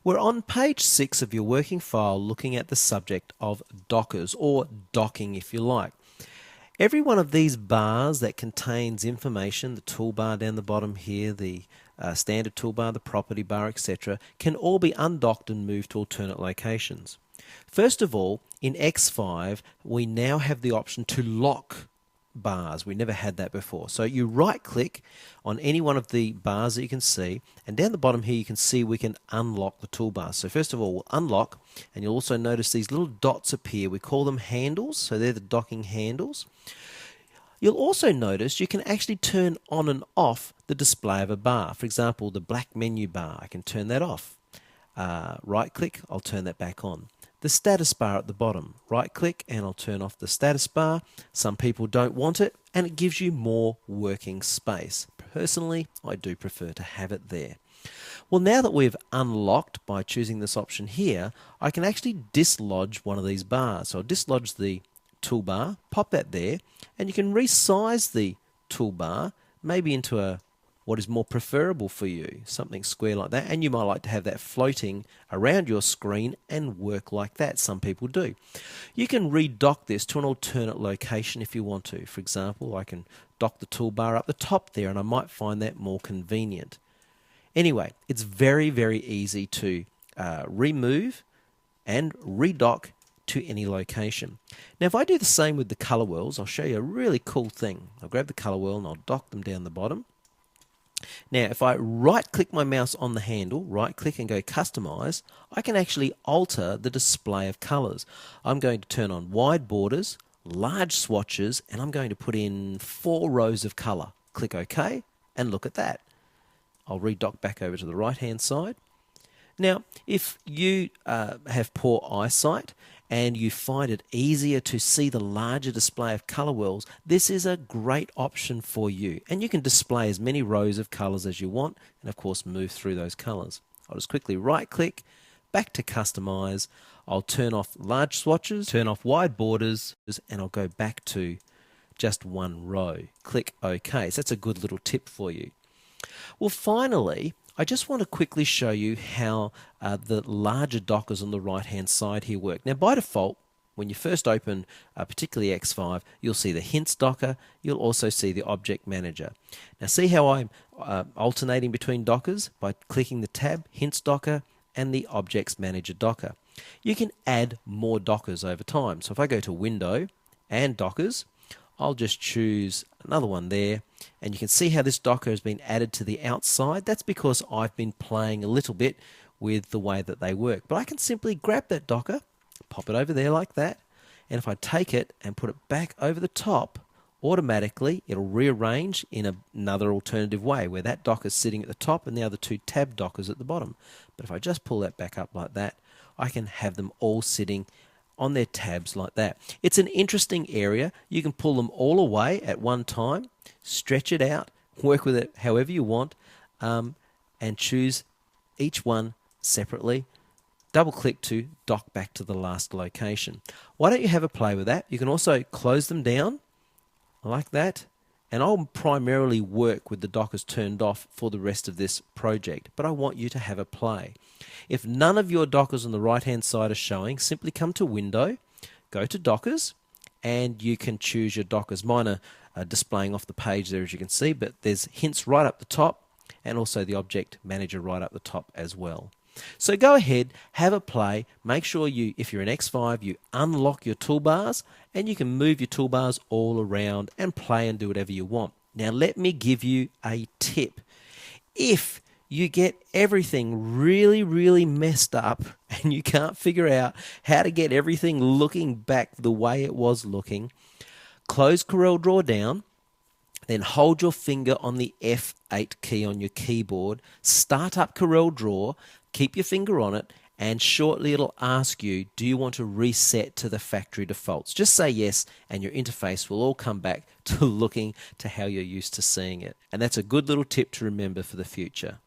We're on page 6 of your working file looking at the subject of dockers, or docking if you like. Every one of these bars that contains information, the toolbar down the bottom here, the standard toolbar, the property bar, etc., can all be undocked and moved to alternate locations. First of all, in X5, we now have the option to lock bars. We never had that before. So you right click on any one of the bars that you can see, and down the bottom here you can see we can unlock the toolbar. So first of all, we'll unlock, and you'll also notice these little dots appear. We call them handles, so they're the docking handles. You'll also notice you can actually turn on and off the display of a bar. For example, the black menu bar, I can turn that off. Right click, I'll turn that back on. The status bar at the bottom, right click and I'll turn off the status bar. Some people don't want it, and it gives you more working space. Personally, I do prefer to have it there. Well, now that we've unlocked by choosing this option here, I can actually dislodge one of these bars. So I'll dislodge the toolbar, pop that there, and you can resize the toolbar maybe into what is more preferable for you, something square like that, and you might like to have that floating around your screen and work like that. Some people do. You can redock this to an alternate location if you want to. For example, I can dock the toolbar up the top there, and I might find that more convenient. Anyway, it's very, very easy to remove and redock to any location. Now, if I do the same with the color wheels, I'll show you a really cool thing. I'll grab the color wheel and I'll dock them down the bottom. Now, if I right-click my mouse on the handle, right-click and go Customize, I can actually alter the display of colors. I'm going to turn on wide borders, large swatches, and I'm going to put in 4 rows of color. Click OK, and look at that. I'll redock back over to the right-hand side. Now, if you have poor eyesight and you find it easier to see the larger display of color wheels, this is a great option for you. And you can display as many rows of colors as you want, and of course move through those colors. I'll just quickly right click, back to Customize. I'll turn off large swatches, turn off wide borders, and I'll go back to just 1 row. Click OK. So that's a good little tip for you. Well, finally, I just want to quickly show you how the larger dockers on the right-hand side here work. Now, by default, when you first open particularly X5, you'll see the Hints docker. You'll also see the Object Manager. Now, see how I'm alternating between dockers by clicking the tab, Hints docker, and the Objects Manager docker. You can add more dockers over time. So if I go to Window and Dockers, I'll just choose another one there, and you can see how this docker has been added to the outside. That's because I've been playing a little bit with the way that they work. But I can simply grab that docker, pop it over there like that, and if I take it and put it back over the top, automatically it'll rearrange in another alternative way, where that docker is sitting at the top and the other 2 tab dockers at the bottom. But if I just pull that back up like that, I can have them all sitting on their tabs like that. It's an interesting area. You can pull them all away at one time, stretch it out, work with it however you want, and choose each one separately. Double click to dock back to the last location. Why don't you have a play with that? You can also close them down like that, and I'll primarily work with the dockers turned off for the rest of this project, but I want you to have a play. If none of your dockers on the right-hand side are showing, simply come to Window, go to Dockers, and you can choose your dockers. Mine are displaying off the page there, as you can see, but there's Hints right up the top, and also the Object Manager right up the top as well. So go ahead, have a play. Make sure you, if you're in X5, you unlock your toolbars, and you can move your toolbars all around and play and do whatever you want. Now let me give you a tip. If you get everything really, really messed up and you can't figure out how to get everything looking back the way it was looking, close CorelDRAW down, then hold your finger on the F8 key on your keyboard, start up CorelDRAW, keep your finger on it, and shortly it'll ask you, do you want to reset to the factory defaults? Just say yes, and your interface will all come back to looking to how you're used to seeing it. And that's a good little tip to remember for the future.